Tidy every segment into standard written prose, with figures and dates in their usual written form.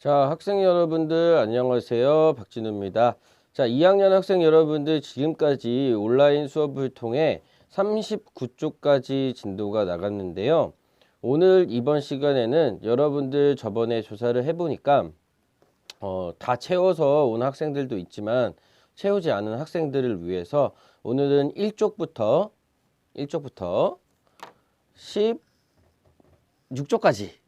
자, 학생 여러분들 안녕하세요. 박진우입니다. 자, 2학년 학생 여러분들 지금까지 온라인 수업을 통해 39쪽까지 진도가 나갔는데요. 오늘 이번 시간에는 여러분들 저번에 조사를 해보니까 다 채워서 온 학생들도 있지만 채우지 않은 학생들을 위해서 오늘은 1쪽부터 16쪽까지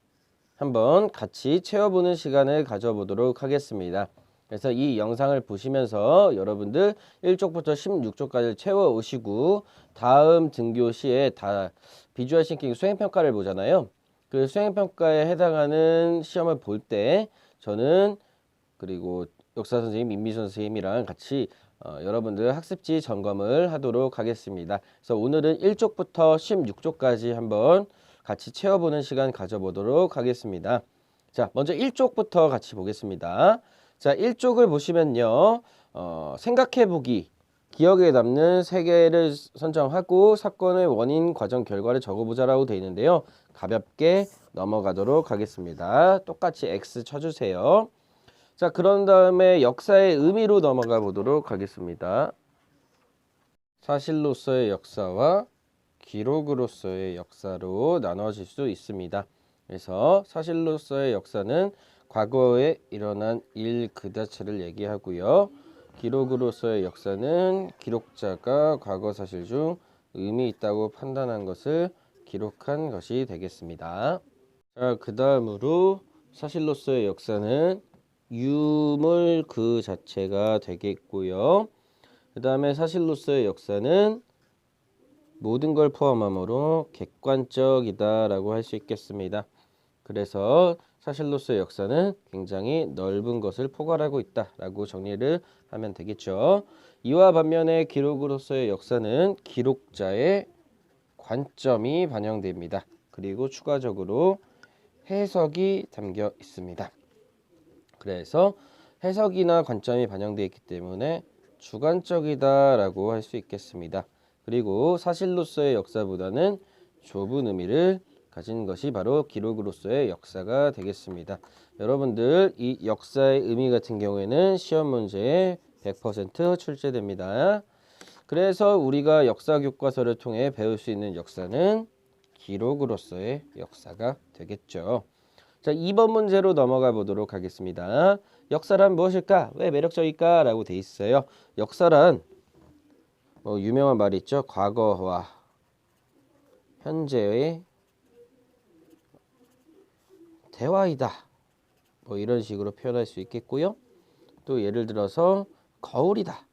한번 같이 채워보는 시간을 가져보도록 하겠습니다. 그래서 이 영상을 보시면서 여러분들 1쪽부터 16쪽까지 채워오시고 다음 등교 시에 다 비주얼 싱킹 수행평가를 보잖아요. 그 수행평가에 해당하는 시험을 볼 때 저는 그리고 역사 선생님, 임미수 선생님이랑 같이 여러분들 학습지 점검을 하도록 하겠습니다. 그래서 오늘은 1쪽부터 16쪽까지 한번 같이 채워보는 시간 가져보도록 하겠습니다. 자, 먼저 1쪽부터 같이 보겠습니다. 자, 1쪽을 보시면요. 생각해보기, 기억에 남는 3개를 선정하고 사건의 원인, 과정, 결과를 적어보자라고 되어 있는데요. 가볍게 넘어가도록 하겠습니다. 똑같이 X 쳐주세요. 자, 그런 다음에 역사의 의미로 넘어가 보도록 하겠습니다. 사실로서의 역사와 기록으로서의 역사로 나눠질 수 있습니다. 그래서 사실로서의 역사는 과거에 일어난 일 그 자체를 얘기하고요. 기록으로서의 역사는 기록자가 과거 사실 중 의미 있다고 판단한 것을 기록한 것이 되겠습니다. 자, 그 다음으로 사실로서의 역사는 유물 그 자체가 되겠고요. 그 다음에 사실로서의 역사는 모든 걸 포함함으로 객관적이다 라고 할 수 있겠습니다. 그래서 사실로서의 역사는 굉장히 넓은 것을 포괄하고 있다 라고 정리를 하면 되겠죠. 이와 반면에 기록으로서의 역사는 기록자의 관점이 반영됩니다. 그리고 추가적으로 해석이 담겨 있습니다. 그래서 해석이나 관점이 반영되어 있기 때문에 주관적이다 라고 할 수 있겠습니다. 그리고 사실로서의 역사보다는 좁은 의미를 가진 것이 바로 기록으로서의 역사가 되겠습니다. 여러분들 이 역사의 의미 같은 경우에는 시험 문제에 100% 출제됩니다. 그래서 우리가 역사 교과서를 통해 배울 수 있는 역사는 기록으로서의 역사가 되겠죠. 자, 2번 문제로 넘어가 보도록 하겠습니다. 역사란 무엇일까? 왜 매력적일까? 라고 돼 있어요. 역사란 유명한 말이 있죠. 과거와 현재의 대화이다. 이런 식으로 표현할 수 있겠고요. 또 예를 들어서 거울이다.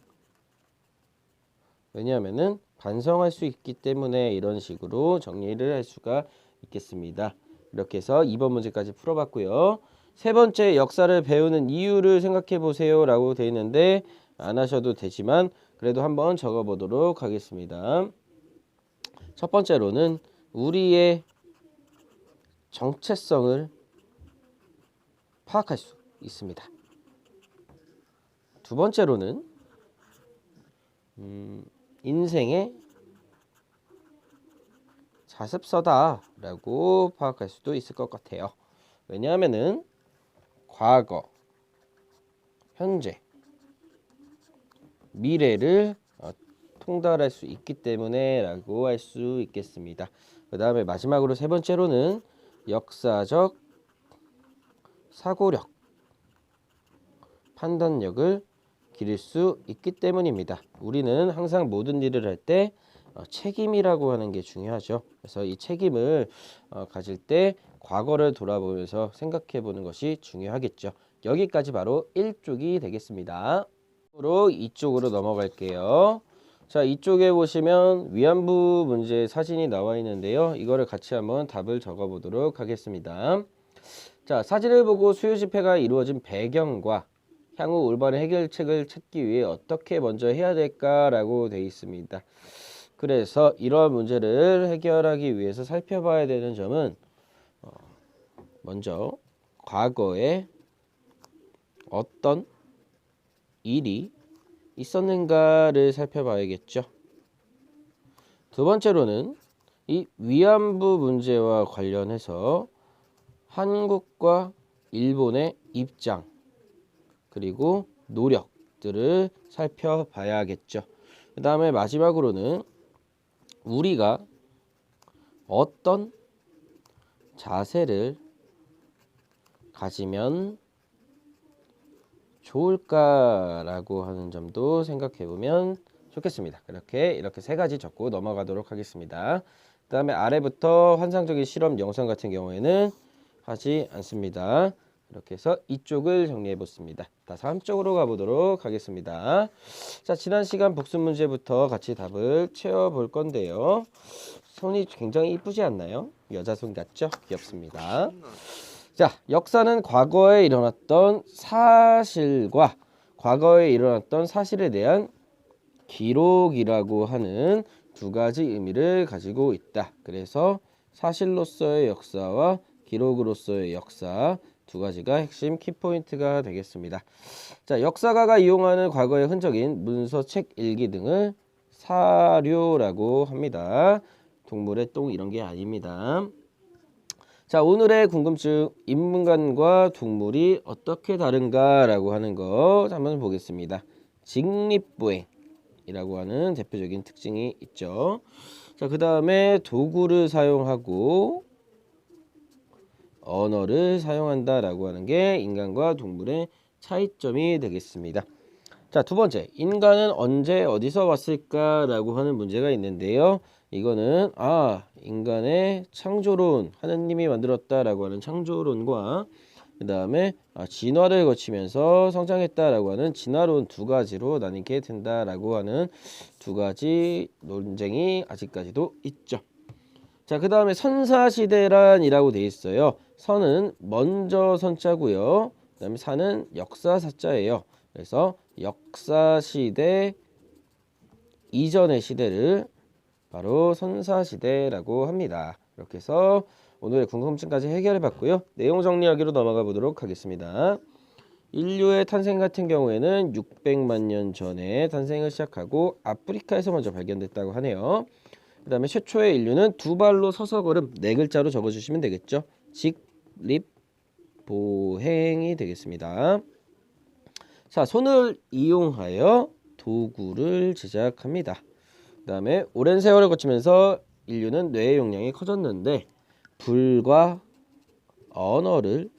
왜냐하면은 반성할 수 있기 때문에 이런 식으로 정리를 할 수가 있겠습니다. 이렇게 해서 2번 문제까지 풀어봤고요. 세 번째, 역사를 배우는 이유를 생각해 보세요 라고 되어 있는데 안 하셔도 되지만 그래도 한번 적어보도록 하겠습니다. 첫 번째로는 우리의 정체성을 파악할 수 있습니다. 두 번째로는 인생의 자습서다 라고 파악할 수도 있을 것 같아요. 왜냐하면은 과거, 현재, 미래를 통달할 수 있기 때문에 라고 할 수 있겠습니다. 그 다음에 마지막으로 세 번째로는 역사적 사고력, 판단력을 기를 수 있기 때문입니다. 우리는 항상 모든 일을 할 때 책임이라고 하는 게 중요하죠. 그래서 이 책임을 가질 때 과거를 돌아보면서 생각해 보는 것이 중요하겠죠. 여기까지 바로 1쪽이 되겠습니다. 으로 2쪽으로 넘어갈게요. 자, 이쪽에 보시면 위안부 문제 사진이 나와 있는데요. 이거를 같이 한번 답을 적어 보도록 하겠습니다. 자, 사진을 보고 수요 집회가 이루어진 배경과 향후 올바른 해결책을 찾기 위해 어떻게 먼저 해야 될까라고 되어 있습니다. 그래서 이러한 문제를 해결하기 위해서 살펴봐야 되는 점은 먼저 과거에 어떤 일이 있었는가를 살펴봐야겠죠. 두 번째로는 이 위안부 문제와 관련해서 한국과 일본의 입장 그리고 노력들을 살펴봐야겠죠. 그 다음에 마지막으로는 우리가 어떤 자세를 가지면 좋을까라고 하는 점도 생각해 보면 좋겠습니다. 이렇게 세 가지 적고 넘어가도록 하겠습니다. 그 다음에 아래부터 환상적인 실험 영상 같은 경우에는 하지 않습니다. 이렇게 해서 이쪽을 정리해 보습니다. 다음 쪽으로 가보도록 하겠습니다. 자, 지난 시간 복습 문제부터 같이 답을 채워볼 건데요. 손이 굉장히 이쁘지 않나요? 여자 손 같죠? 귀엽습니다. 자, 역사는 과거에 일어났던 사실과 과거에 일어났던 사실에 대한 기록이라고 하는 두 가지 의미를 가지고 있다. 그래서 사실로서의 역사와 기록으로서의 역사 두 가지가 핵심 키포인트가 되겠습니다. 자, 역사가가 이용하는 과거의 흔적인 문서, 책, 일기 등을 사료라고 합니다. 동물의 똥 이런 게 아닙니다. 자, 오늘의 궁금증, 인간과 동물이 어떻게 다른가라고 하는 거 한번 보겠습니다. 직립보행이라고 하는 대표적인 특징이 있죠. 자, 그 다음에 도구를 사용하고 언어를 사용한다라고 하는 게 인간과 동물의 차이점이 되겠습니다. 자, 두 번째, 인간은 언제 어디서 왔을까라고 하는 문제가 있는데요. 이거는 인간의 창조론, 하느님이 만들었다라고 하는 창조론과 그 다음에 진화를 거치면서 성장했다라고 하는 진화론 두 가지로 나뉘게 된다라고 하는 두 가지 논쟁이 아직까지도 있죠. 자, 그 다음에 선사시대란이라고 되어 있어요. 선은 먼저 선자고요. 그 다음에 사는 역사사자예요. 그래서 역사시대 이전의 시대를 바로 선사시대라고 합니다. 이렇게 해서 오늘의 궁금증까지 해결해 봤고요. 내용 정리하기로 넘어가 보도록 하겠습니다. 인류의 탄생 같은 경우에는 600만 년 전에 탄생을 시작하고 아프리카에서 먼저 발견됐다고 하네요. 그 다음에 최초의 인류는 두 발로 서서 걸음, 네 글자로 적어주시면 되겠죠. 직립보행이 되겠습니다. 자, 손을 이용하여 도구를 제작합니다. 그 다음에 오랜 세월을 거치면서 인류는 뇌의 용량이 커졌는데 불과 언어를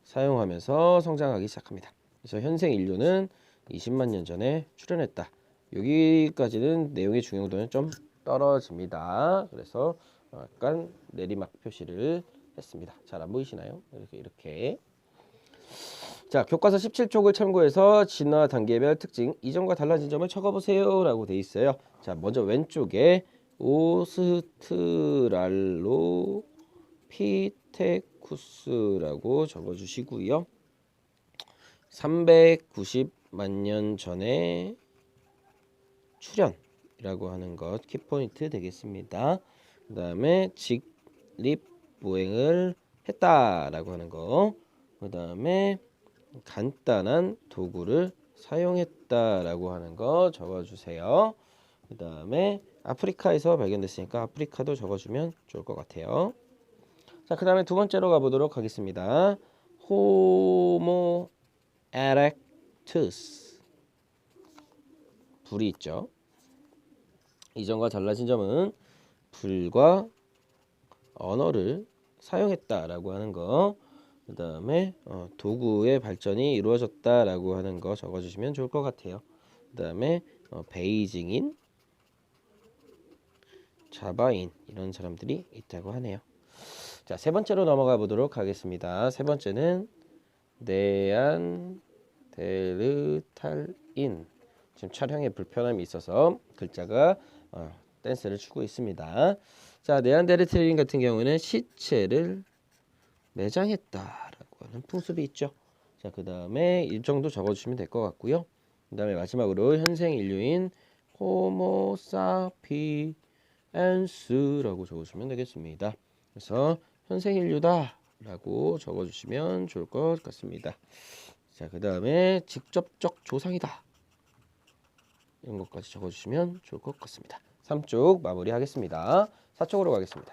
사용하면서 성장하기 시작합니다. 그래서 현생 인류는 20만 년 전에 출현했다. 여기까지는 내용의 중요도는 좀 떨어집니다. 그래서 약간 내리막 표시를 했습니다. 잘 안 보이시나요? 이렇게. 자, 교과서 17쪽을 참고해서 진화 단계별 특징, 이전과 달라진 점을 적어보세요 라고 돼 있어요. 자, 먼저 왼쪽에 오스트랄로피테쿠스라고 적어주시고요. 390만 년 전에 출현이라고 하는 것 키포인트 되겠습니다. 그 다음에 직립보행을 했다라고 하는 거, 그 다음에 간단한 도구를 사용했다라고 하는 거 적어주세요. 그 다음에 아프리카에서 발견됐으니까 아프리카도 적어주면 좋을 것 같아요. 자, 그 다음에 두 번째로 가보도록 하겠습니다. 호모 에렉투스, 불이 있죠. 이전과 달라진 점은 불과 언어를 사용했다라고 하는 거, 그 다음에 도구의 발전이 이루어졌다라고 하는 거 적어주시면 좋을 것 같아요. 그 다음에 베이징인, 자바인 이런 사람들이 있다고 하네요. 자, 세 번째로 넘어가 보도록 하겠습니다. 세 번째는 네안데르탈인. 지금 촬영에 불편함이 있어서 글자가 댄스를 추고 있습니다. 자, 네안데르탈인 같은 경우는 시체를 매장했다라고 하는 풍습이 있죠. 자, 그 다음에 일정도 적어주시면 될 것 같고요. 그 다음에 마지막으로 현생 인류인 호모사피엔스라고 적어주시면 되겠습니다. 그래서 현생 인류다 라고 적어주시면 좋을 것 같습니다. 자, 그 다음에 직접적 조상이다 이런 것까지 적어주시면 좋을 것 같습니다. 3쪽 마무리하겠습니다. 4쪽으로 가겠습니다.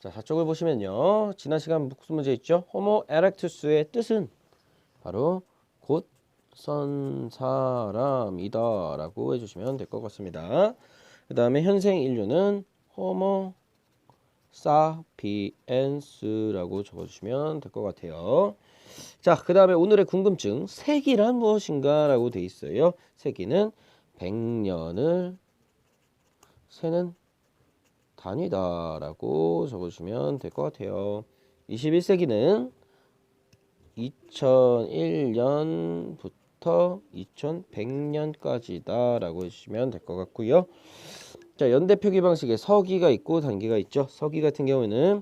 자, 4쪽을 보시면요. 지난 시간 복습 문제 있죠? 호모 에렉투스의 뜻은 바로 곧 선 사람이다 라고 해주시면 될 것 같습니다. 그 다음에 현생 인류는 호모 사피엔스라고 적어주시면 될 것 같아요. 자, 그 다음에 오늘의 궁금증, 세기란 무엇인가 라고 돼 있어요. 세기는 100년을 세는 단위다 라고 적어주시면 될 것 같아요. 21세기는 2001년부터 2100년까지다 라고 해주시면 될 것 같고요. 자, 연대 표기 방식에 서기가 있고 단기가 있죠. 서기 같은 경우에는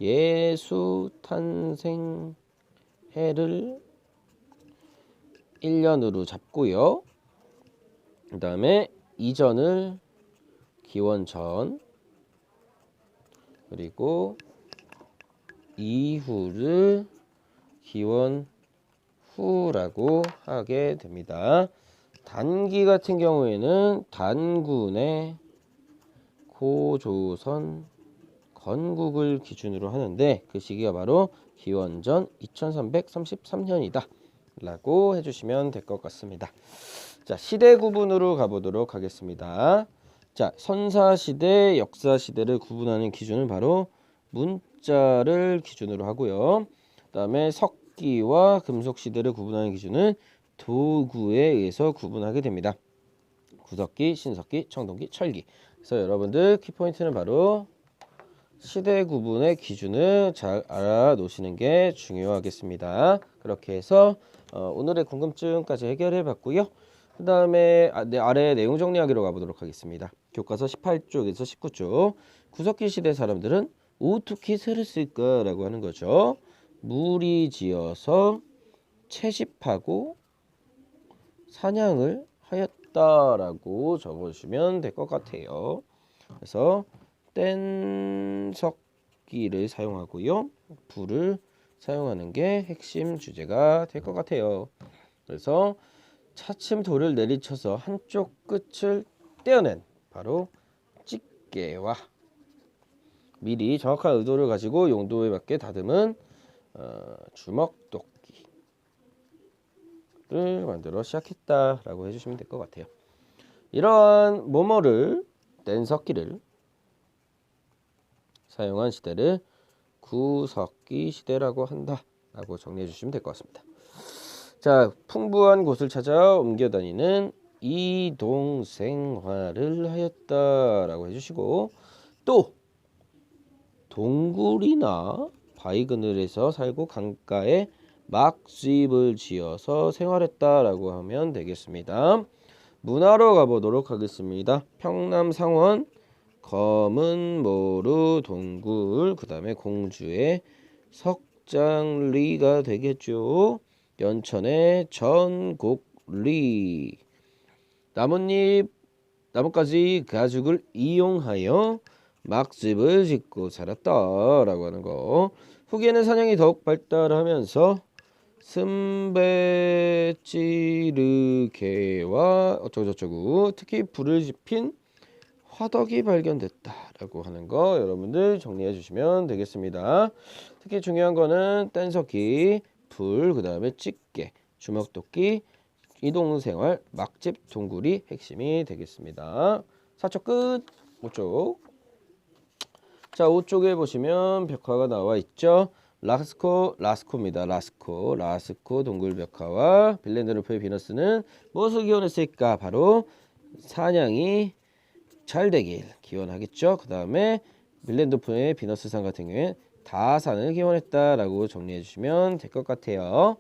예수 탄생 해를 1년으로 잡고요. 그 다음에 이전을 기원 전, 그리고 이후를 기원 후라고 하게 됩니다. 단기 같은 경우에는 단군의 고조선 건국을 기준으로 하는데 그 시기가 바로 기원전 2333년이다 라고 해주시면 될 것 같습니다. 자, 시대 구분으로 가보도록 하겠습니다. 자, 선사시대, 역사시대를 구분하는 기준은 바로 문자를 기준으로 하고요. 그 다음에 석기와 금속시대를 구분하는 기준은 도구에 의해서 구분하게 됩니다. 구석기, 신석기, 청동기, 철기. 그래서 여러분들 키포인트는 바로 시대 구분의 기준을 잘 알아놓으시는 게 중요하겠습니다. 그렇게 해서 오늘의 궁금증까지 해결해 봤고요. 그 다음에 아래 내용 정리하기로 가보도록 하겠습니다. 교과서 18쪽에서 19쪽. 구석기 시대 사람들은 어떻게 새를 쓸까라고 하는 거죠. 무리지어서 채집하고 사냥을 하였다라고 적어주시면 될 것 같아요. 그래서 뗀석기를 사용하고요. 불을 사용하는 게 핵심 주제가 될 것 같아요. 그래서 차츰 돌을 내리쳐서 한쪽 끝을 떼어낸 바로 집게와 미리 정확한 의도를 가지고 용도에 맞게 다듬은 주먹도끼를 만들어 시작했다라고 해주시면 될 것 같아요. 이러한 뭐뭐를 뗀석기를 사용한 시대를 구석기 시대라고 한다라고 정리해 주시면 될 것 같습니다. 자, 풍부한 곳을 찾아 옮겨 다니는 이동 생활을 하였다라고 해주시고, 또 동굴이나 바위 그늘에서 살고 강가에 막집을 지어서 생활했다라고 하면 되겠습니다. 문화로 가보도록 하겠습니다. 평남 상원 검은 모루 동굴, 그 다음에 공주의 석장리가 되겠죠. 연천의 전곡리, 나뭇가지 가죽을 이용하여 막집을 짓고 살았다라고 하는 거. 후기에는 사냥이 더욱 발달하면서 쓴배찌르개와 어쩌고저쩌고 특히 불을 지핀 화덕이 발견됐다라고 하는 거 여러분들 정리해 주시면 되겠습니다. 특히 중요한 거는 뗀석기, 불, 그 다음에 집게, 주먹도끼, 이동생활, 막집, 동굴이 핵심이 되겠습니다. 4쪽 끝. 5쪽. 자, 5쪽에 보시면 벽화가 나와 있죠. 라스코입니다. 라스코 동굴 벽화와 빌렌드르프의 비너스는 무엇을 기원했을까? 바로 사냥이 잘 되길 기원하겠죠. 그 다음에 빌렌도프의 비너스상 같은 경우에 다산을 기원했다라고 정리해 주시면 될 것 같아요.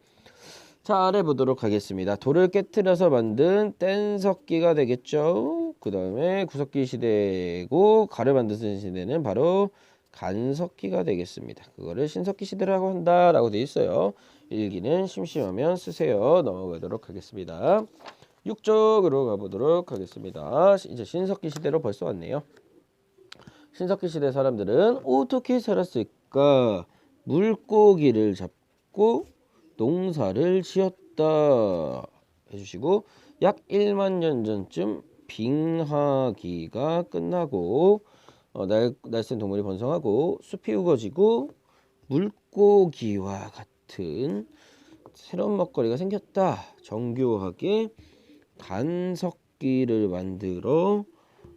자, 아래 보도록 하겠습니다. 돌을 깨트려서 만든 뗀석기가 되겠죠. 그 다음에 구석기 시대고 가를 만드는 시대는 바로 간석기가 되겠습니다. 그거를 신석기 시대라고 한다라고 되어 있어요. 일기는 심심하면 쓰세요. 넘어가도록 하겠습니다. 6쪽으로 가보도록 하겠습니다. 이제 신석기 시대로 벌써 왔네요. 신석기 시대 사람들은 어떻게 살았을까? 물고기를 잡고 농사를 지었다 해주시고, 약 1만 년 전쯤 빙하기가 끝나고 날쌘 동물이 번성하고 숲이 우거지고 물고기와 같은 새로운 먹거리가 생겼다. 정교하게 간석기를 만들어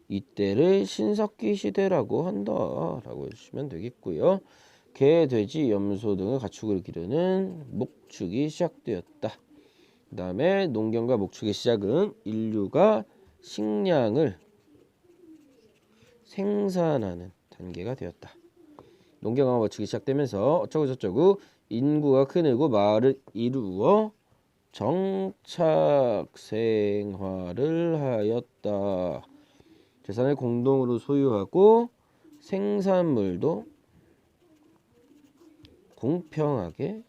이때를 신석기 시대라고 한다라고 해주시면 되겠고요. 개, 돼지, 염소 등의 가축을 기르는 목축이 시작되었다. 그 다음에 농경과 목축의 시작은 인류가 식량을 생산하는 단계가 되었다. 농경과 목축이 시작되면서 어쩌고 저쩌고 인구가 크늘고 마을을 이루어 정착 생활을 하였다. 재산을 공동으로 소유하고 생산물도 공평하게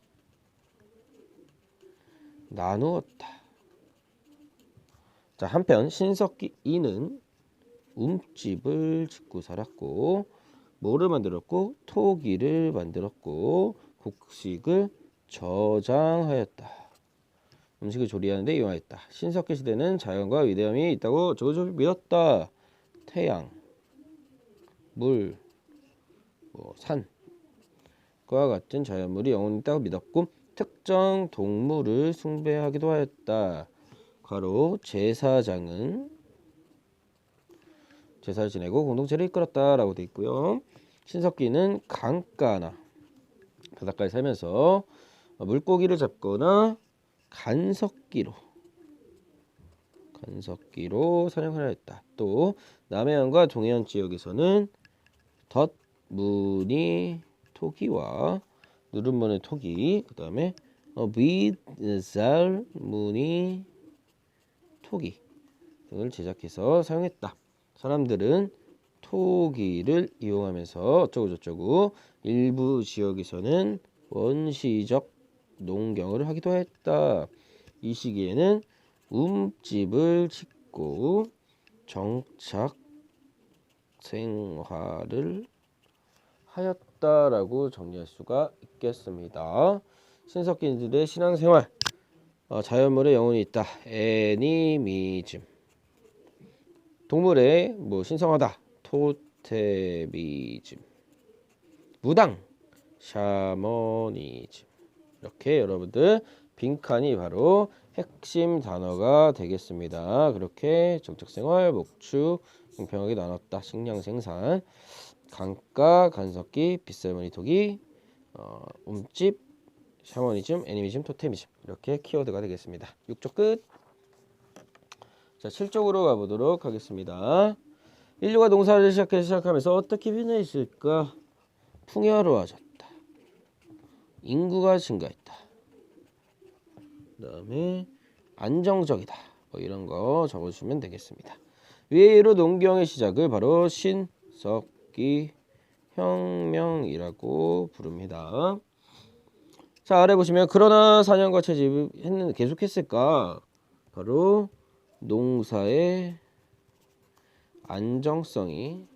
나누었다. 자, 한편 신석기 이는 움집을 짓고 살았고 뭐를 만들었고 토기를 만들었고 곡식을 저장하였다. 음식을 조리하는데 이용하였다. 신석기 시대는 자연과 위대함이 있다고 저거 믿었다. 태양, 물, 산과 같은 자연물이 영원히 있다고 믿었고 특정 동물을 숭배하기도 하였다. 과로 제사장은 제사를 지내고 공동체를 이끌었다라고 되어 있고요. 신석기는 강가나 바닷가에 살면서 물고기를 잡거나 간석기로 사냥을 하였다. 또 남해안과 동해안 지역에서는 덧무늬 토기와 누름무늬 토기, 그 다음에 빗살 무늬 토기 등을 제작해서 사용했다. 사람들은 토기를 이용하면서 어쩌고저쩌고 일부 지역에서는 원시적 농경을 하기도 했다. 이 시기에는 움집을 짓고 정착 생활을 하였다라고 정리할 수가 있겠습니다. 신석기인들의 신앙생활, 자연물에 영혼이 있다. 애니미즘. 동물에 신성하다. 토테미즘. 무당, 샤머니즘. 이렇게 여러분들 빈칸이 바로 핵심 단어가 되겠습니다. 그렇게 정착생활, 목축, 공평하게 나눴다. 식량 생산, 강가, 간석기, 빗살무늬 토기, 움집, 샤머니즘, 애니미즘, 토테미즘. 이렇게 키워드가 되겠습니다. 6조 끝. 자, 7쪽으로 가보도록 하겠습니다. 인류가 농사를 시작하면서 어떻게 변화했을까? 풍요로워졌다. 인구가 증가했다. 그 다음에 안정적이다. 이런 거 적어주시면 되겠습니다. 위로 농경의 시작을 바로 신석기 혁명이라고 부릅니다. 자, 아래 보시면 그러나 사냥과 채집을 계속했을까? 바로 농사의 안정성이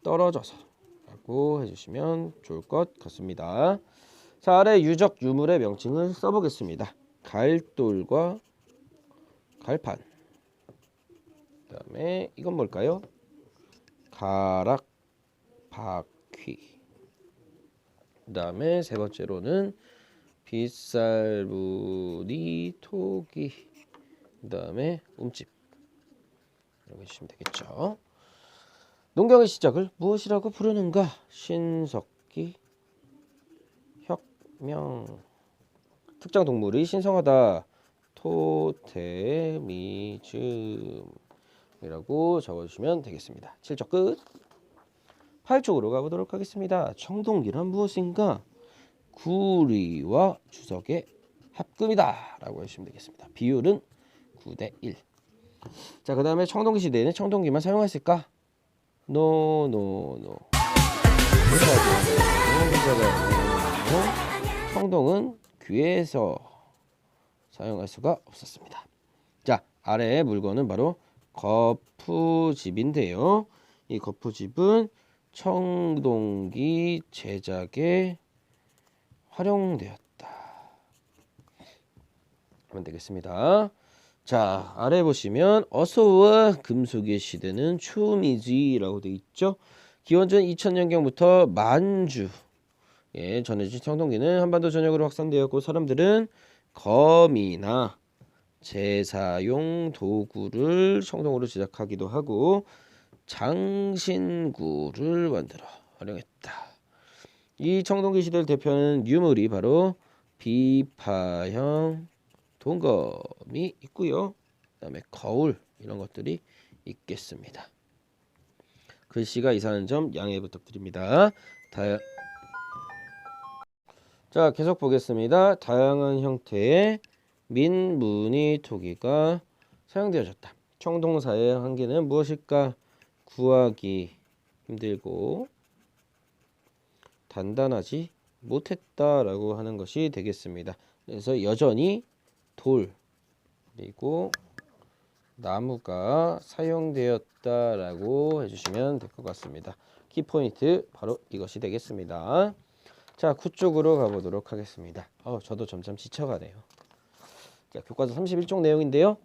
떨어져서 라고 해주시면 좋을 것 같습니다. 자, 아래 유적 유물의 명칭을 써보겠습니다. 갈돌과 갈판. 그 다음에 이건 뭘까요? 가락 바퀴. 그 다음에 세 번째로는 빗살무늬 토기. 그 다음에 움집. 이렇게 해주시면 되겠죠. 농경의 시작을 무엇이라고 부르는가? 신석기 혁명. 특정 동물이 신성하다. 토테미즘이라고 적어주시면 되겠습니다. 7쪽 끝. 8쪽으로 가보도록 하겠습니다. 청동기란 무엇인가? 구리와 주석의 합금이다 라고 해주시면 되겠습니다. 비율은 9대1. 자, 그 다음에 청동기 시대에는 청동기만 사용했을까? 노. 청동은 귀에서 사용할 수가 없었습니다. 자, 아래의 물건은 바로 거푸집인데요. 이 거푸집은 청동기 제작에 활용되었다 하면 되겠습니다. 자, 아래 보시면 어서와 금속의 시대는 초미지라고 돼 있죠. 기원전 2000년경부터 만주 전해진 청동기는 한반도 전역으로 확산되었고 사람들은 검이나 제사용 도구를 청동으로 제작하기도 하고 장신구를 만들어 활용했다. 이 청동기 시대를 대표하는 유물이 바로 비파형 동검이 있고요. 그다음에 거울 이런 것들이 있겠습니다. 글씨가 이상한 점 양해 부탁드립니다. 자, 계속 보겠습니다. 다양한 형태의 민무늬 토기가 사용되어졌다. 청동사의 한계는 무엇일까? 구하기 힘들고 단단하지 못했다라고 하는 것이 되겠습니다. 그래서 여전히 돌 그리고 나무가 사용되었다라고 해주시면 될 것 같습니다. 키포인트 바로 이것이 되겠습니다. 자, 9쪽으로 가보도록 하겠습니다. 저도 점점 지쳐가네요. 자, 교과서 31쪽 내용인데요.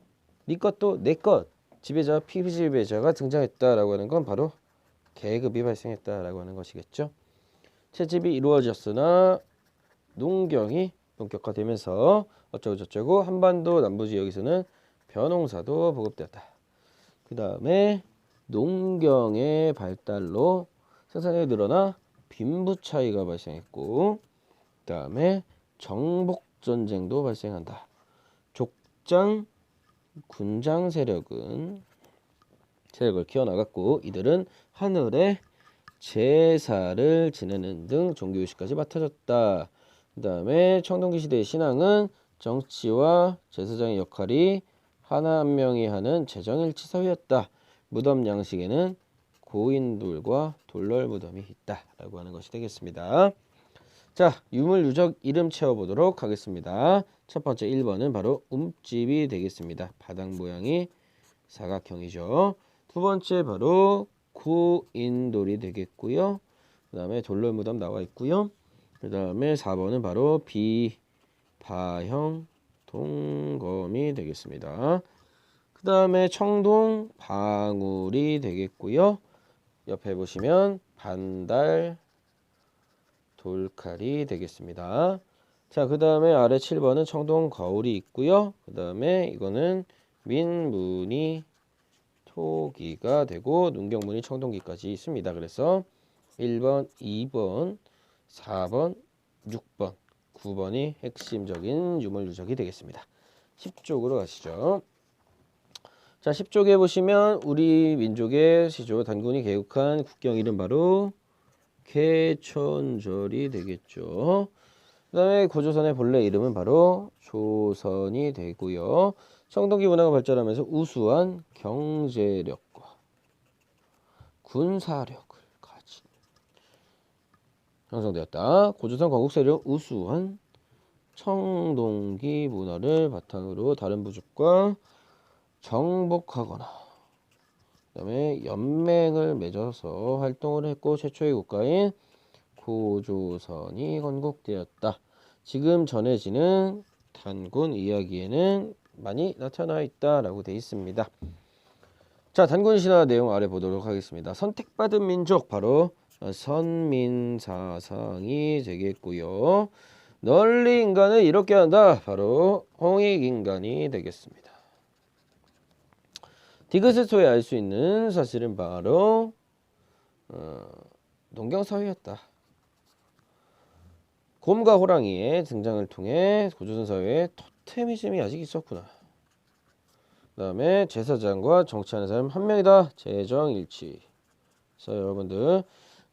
네 것도 내 것 지배자 피지배자가 등장했다라고 하는 건 바로 계급이 발생했다라고 하는 것이겠죠. 채집이 이루어졌으나 농경이 본격화되면서 어쩌고저쩌고 한반도 남부지역에서는 벼농사도 보급되었다. 그 다음에 농경의 발달로 생산량이 늘어나 빈부 차이가 발생했고 그 다음에 정복전쟁도 발생한다. 족장, 군장 세력을 키워나갔고 이들은 하늘에 제사를 지내는 등 종교의식까지 맡아졌다. 그 다음에 청동기 시대의 신앙은 정치와 제사장의 역할이 하나 한 명이 하는 재정일치 사회였다. 무덤 양식에는 고인돌과 돌널 무덤이 있다라고 하는 것이 되겠습니다. 자, 유물 유적 이름 채워보도록 하겠습니다. 첫 번째 1번은 바로 움집이 되겠습니다. 바닥 모양이 사각형이죠. 두 번째 바로 고인돌이 되겠고요. 그 다음에 돌널 무덤 나와 있고요. 그 다음에 4번은 바로 비파형 동검이 되겠습니다. 그 다음에 청동 방울이 되겠고요. 옆에 보시면 반달 돌칼이 되겠습니다. 자, 그 다음에 아래 7번은 청동 거울이 있고요. 그 다음에 이거는 민무늬 토기가 되고 농경무늬 청동기까지 있습니다. 그래서 1번, 2번, 4번, 6번, 9번이 핵심적인 유물 유적이 되겠습니다. 10쪽으로 가시죠. 자, 10쪽에 보시면 우리 민족의 시조 단군이 개국한 국경 이름 바로 개천절이 되겠죠. 그 다음에 고조선의 본래 이름은 바로 조선이 되고요. 청동기 문화가 발전하면서 우수한 경제력과 군사력을 가진 형성되었다. 고조선 건국 세력 우수한 청동기 문화를 바탕으로 다른 부족과 정복하거나 그다음에 연맹을 맺어서 활동을 했고 최초의 국가인 고조선이 건국되었다. 지금 전해지는 단군 이야기에는 많이 나타나 있다라고 되어 있습니다. 자, 단군 신화 내용 아래 보도록 하겠습니다. 선택받은 민족 바로 선민사상이 되겠고요. 널리 인간을 이롭게 한다. 바로 홍익인간이 되겠습니다. 디귿을 통해 알 수 있는 사실은 바로 농경사회였다. 곰과 호랑이의 등장을 통해 고조선 사회에 토테미즘이 아직 있었구나. 그 다음에 제사장과 정치하는 사람 한 명이다. 재정일치. 그래서 여러분들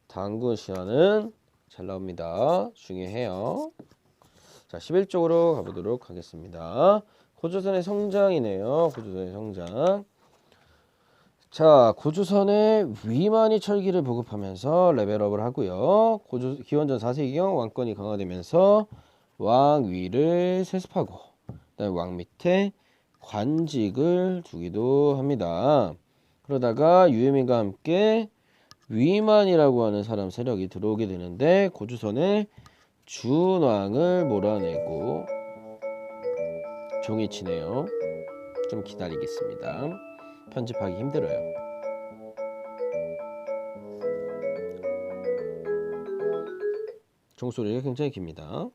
단군 신화는 잘 나옵니다. 중요해요. 자, 11쪽으로 가보도록 하겠습니다. 고조선의 성장이네요. 고조선의 성장. 자, 고조선의 위만이 철기를 보급하면서 레벨업을 하고요. 기원전 4세기경 왕권이 강화되면서 왕위를 세습하고 그다음에 왕 밑에 관직을 두기도 합니다. 그러다가 유해민과 함께 위만이라고 하는 사람 세력이 들어오게 되는데 고조선의 준왕을 몰아내고 종이 치네요. 좀 기다리겠습니다. 편집하기 힘들어요. 종소리가 굉장히 깁니다.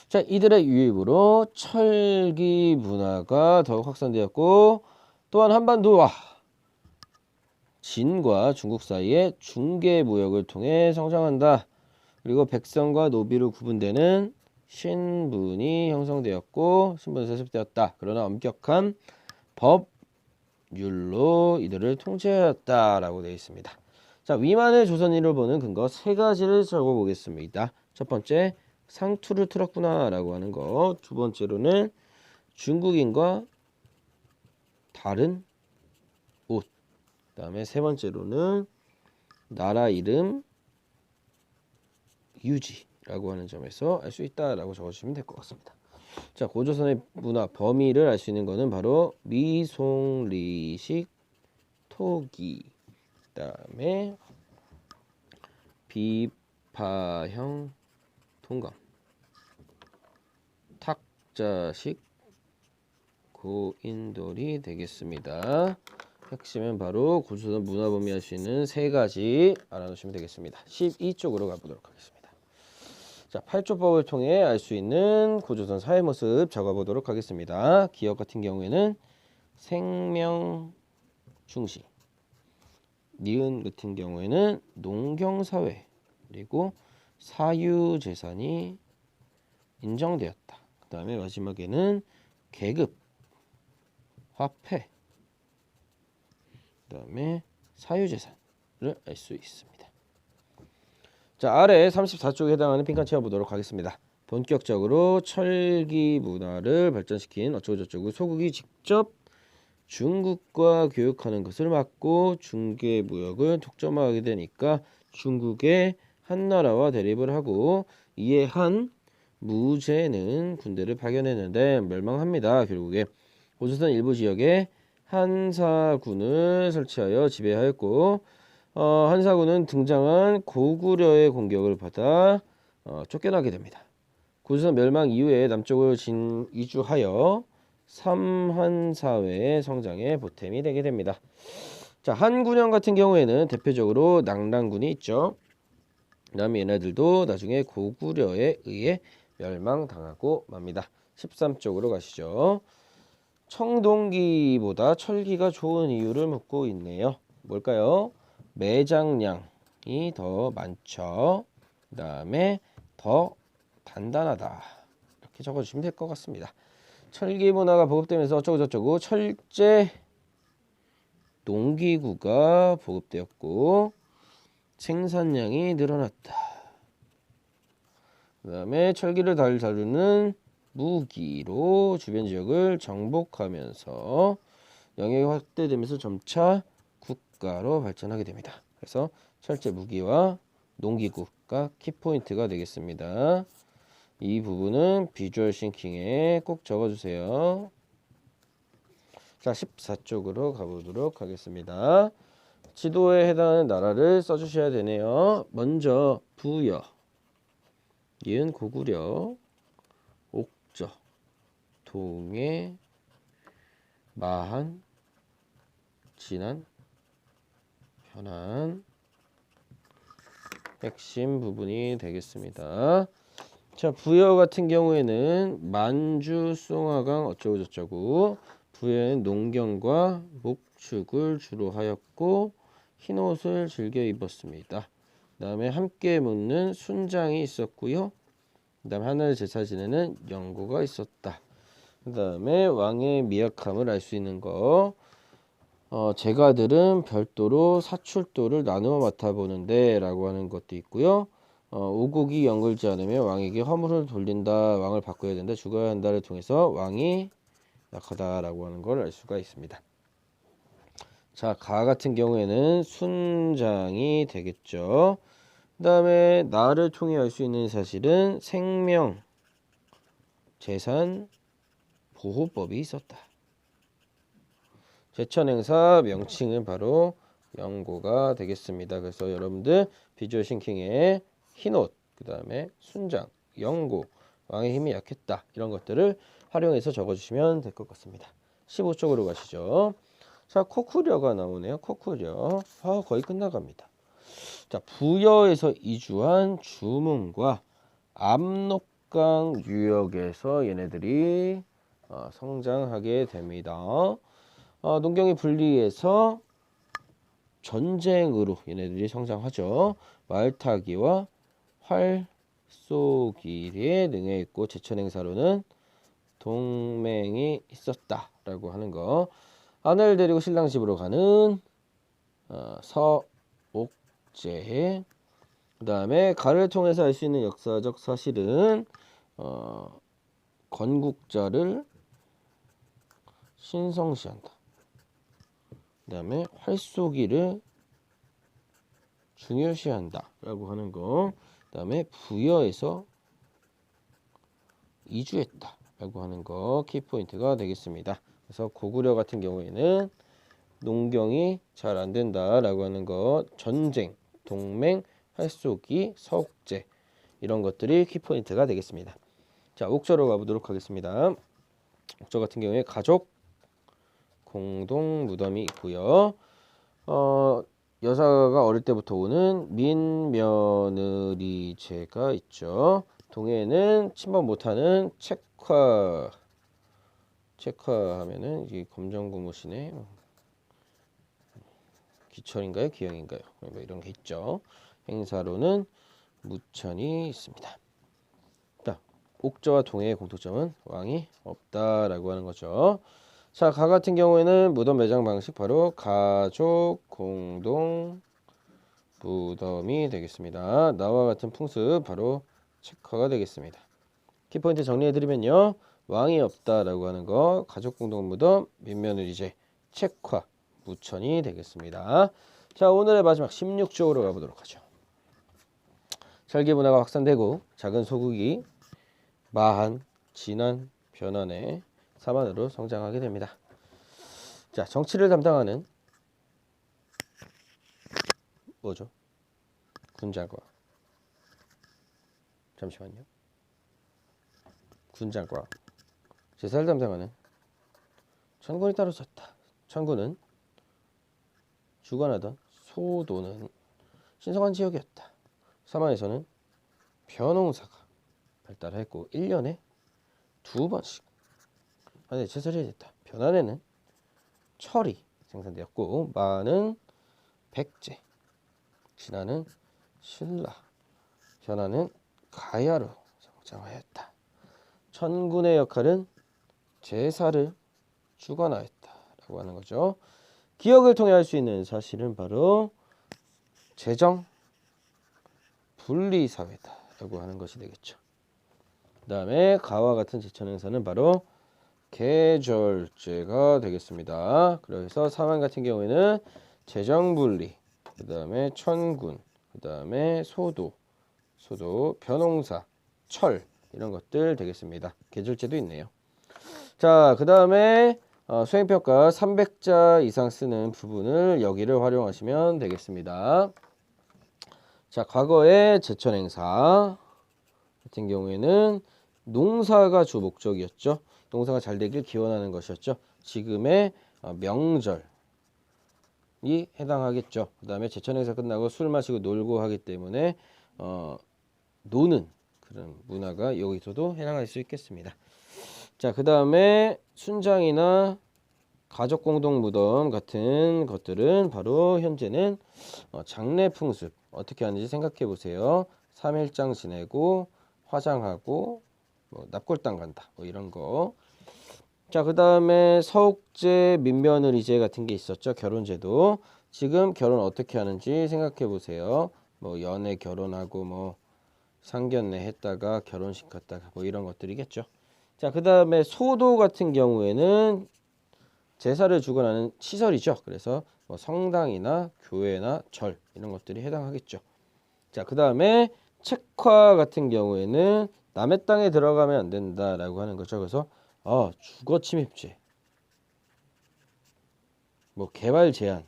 자, 이들의 유입으로 철기 문화가 더욱 확산되었고, 또한 한반도와 진과 중국 사이에 중개 무역을 통해 성장한다. 그리고 백성과 노비로 구분되는 신분이 형성되었고 신분이 세습되었다. 그러나 엄격한 법률로 이들을 통제하였다라고 되어 있습니다. 자, 위만의 조선인을 보는 근거 세 가지를 적어보겠습니다. 첫 번째, 상투를 틀었구나라고 하는 거. 두 번째로는 중국인과 다른 옷. 그다음에 세 번째로는 나라 이름 유지라고 하는 점에서 알 수 있다라고 적어주시면 될 것 같습니다. 자, 고조선의 문화 범위를 알 수 있는 것은 바로 미송리식 토기, 그다음에 비파형 통감, 탁자식 고인돌이 되겠습니다. 핵심은 바로 고조선 문화 범위 할 수 있는 세 가지 알아놓으시면 되겠습니다. 12쪽으로 가보도록 하겠습니다. 자, 8조법을 통해 알 수 있는 고조선 사회 모습 적어보도록 하겠습니다. 기역 같은 경우에는 생명 중시, 니은 같은 경우에는 농경사회, 그리고 사유재산이 인정되었다. 그 다음에 마지막에는 계급, 화폐, 그 다음에 사유재산을 알 수 있습니다. 자, 아래 34쪽에 해당하는 빈칸 채워보도록 하겠습니다. 본격적으로 철기 문화를 발전시킨 어쩌고저쩌고 소국이 직접 중국과 교역하는 것을 막고 중개무역을 독점하게 되니까 중국의 한나라와 대립을 하고 이에 한 무제는 군대를 파견했는데 멸망합니다. 결국에 고조선 일부 지역에 한사군을 설치하여 지배하였고 한사군은 등장한 고구려의 공격을 받아 쫓겨나게 됩니다. 고조선 멸망 이후에 남쪽을 이주하여 삼한사회의 성장에 보탬이 되게 됩니다. 자, 한군영 같은 경우에는 대표적으로 낙랑군이 있죠. 그 다음에 얘네들도 나중에 고구려에 의해 멸망당하고 맙니다. 13쪽으로 가시죠. 청동기보다 철기가 좋은 이유를 묻고 있네요. 뭘까요? 매장량이 더 많죠. 그 다음에 더 단단하다. 이렇게 적어주시면 될 것 같습니다. 철기 문화가 보급되면서 어쩌고저쩌고 철제 농기구가 보급되었고 생산량이 늘어났다. 그 다음에 철기를 다루는 무기로 주변 지역을 정복하면서 영역이 확대되면서 점차 국가로 발전하게 됩니다. 그래서 철제 무기와 농기구가 키포인트가 되겠습니다. 이 부분은 비주얼 싱킹에 꼭 적어주세요. 자, 14쪽으로 가보도록 하겠습니다. 지도에 해당하는 나라를 써주셔야 되네요. 먼저 부여, 이은 고구려, 옥저, 동해, 마한, 진안, 현안, 핵심 부분이 되겠습니다. 자, 부여 같은 경우에는 만주, 송화강 어쩌고저쩌고 부여는 농경과 목축을 주로 하였고 흰옷을 즐겨 입었습니다. 그 다음에 함께 묻는 순장이 있었고요. 그 다음에 하늘 제사 지내는 영고가 있었다. 그 다음에 왕의 미약함을 알 수 있는 거 제가들은 별도로 사출도를 나누어 맡아보는데 라고 하는 것도 있고요. 오곡이 연글지 않으면 왕에게 허물을 돌린다, 왕을 바꿔야 된다, 죽어야 한다를 통해서 왕이 약하다라고 하는 걸 알 수가 있습니다. 자, 가 같은 경우에는 순장이 되겠죠. 그 다음에 나를 통해 알 수 있는 사실은 생명, 재산, 보호법이 있었다. 제천행사 명칭은 바로 영고가 되겠습니다. 그래서 여러분들 비주얼 싱킹에 흰옷, 그 다음에 순장, 영고, 왕의 힘이 약했다 이런 것들을 활용해서 적어주시면 될 것 같습니다. 15쪽으로 가시죠. 자, 코쿠려가 나오네요. 코쿠려. 거의 끝나갑니다. 자, 부여에서 이주한 주문과 압록강 유역에서 얘네들이 성장하게 됩니다. 농경이 분리해서 전쟁으로 얘네들이 성장하죠. 말타기와 활쏘기에 능해있고 제천행사로는 동맹이 있었다라고 하는 거. 아내를 데리고 신랑 집으로 가는 서옥제. 그 다음에 가를 통해서 알 수 있는 역사적 사실은 건국자를 신성시한다. 그 다음에 활쏘기를 중요시한다 라고 하는 거. 그 다음에 부여에서 이주했다 라고 하는 거 키포인트가 되겠습니다. 그래서 고구려 같은 경우에는 농경이 잘 안된다 라고 하는 거, 전쟁, 동맹, 활쏘기, 서옥제, 이런 것들이 키포인트가 되겠습니다. 자, 옥저로 가보도록 하겠습니다. 옥저 같은 경우에 가족 공동 무덤이 있고요. 여자가 어릴 때부터 오는 민며느리제가 있죠. 동해에는 침범 못하는 책화하면은 이 검정고무신에 기철인가요? 기영인가요? 이런 게 있죠. 행사로는 무천이 있습니다. 자, 옥저와 동해의 공통점은 왕이 없다라고 하는 거죠. 자, 가 같은 경우에는 무덤 매장 방식 바로 가족 공동 무덤이 되겠습니다. 나와 같은 풍습 바로 책화가 되겠습니다. 키포인트 정리해드리면요. 왕이 없다라고 하는 거, 가족 공동 무덤, 민며느리제, 책화, 무천이 되겠습니다. 자, 오늘의 마지막 16쪽으로 가보도록 하죠. 설계 문화가 확산되고 작은 소국이 마한, 진한, 변환의 사만으로 성장하게 됩니다. 자, 정치를 담당하는 뭐죠? 군장과, 잠시만요. 군장과 제사를 담당하는 천군이 따로 섰다. 천군은 주관하던 소도는 신성한 지역이었다. 사만에서는 벼농사가 발달했고 1년에 2번씩 안에 제설이 됐다. 변환에는 철이 생산되었고 마는 백제, 진화는 신라, 변화는 가야로 성장하였다. 천군의 역할은 제사를 주관하였다라고 하는 거죠. 기억을 통해 알 수 있는 사실은 바로 재정 분리 사회다라고 하는 것이 되겠죠. 그 다음에 가와 같은 제천행사는 바로 계절제가 되겠습니다. 그래서 사만 같은 경우에는 재정분리, 그 다음에 천군, 그 다음에 소도, 벼농사, 철, 이런 것들 되겠습니다. 계절제도 있네요. 자, 그 다음에 수행평가 300자 이상 쓰는 부분을 여기를 활용하시면 되겠습니다. 자, 과거의 제천행사 같은 경우에는 농사가 주 목적이었죠. 농사가 잘 되길 기원하는 것이었죠. 지금의 명절이 해당하겠죠. 그 다음에 제천행사 끝나고 술 마시고 놀고 하기 때문에 노는 그런 문화가 여기서도 해당할 수 있겠습니다. 자, 그 다음에 순장이나 가족 공동 무덤 같은 것들은 바로 현재는 장례 풍습 어떻게 하는지 생각해 보세요. 3일장 지내고 화장하고 납골당 간다 이런 거. 자, 그 다음에 서옥제, 민며느리제 같은 게 있었죠. 결혼제도. 지금 결혼 어떻게 하는지 생각해 보세요. 연애 결혼하고 상견례 했다가 결혼식 갔다가 이런 것들이겠죠. 자, 그 다음에 소도 같은 경우에는 제사를 주관하는 시설이죠. 그래서 성당이나 교회나 절 이런 것들이 해당하겠죠. 자, 그 다음에 책화 같은 경우에는 남의 땅에 들어가면 안 된다라고 하는 거죠. 그래서 주거 침입죄, 개발 제한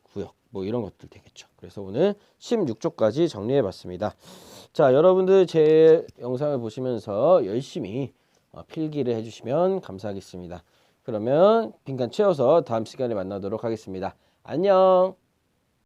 구역 이런 것들 되겠죠. 그래서 오늘 16조까지 정리해 봤습니다. 자, 여러분들 제 영상을 보시면서 열심히 필기를 해주시면 감사하겠습니다. 그러면 빈칸 채워서 다음 시간에 만나도록 하겠습니다. 안녕.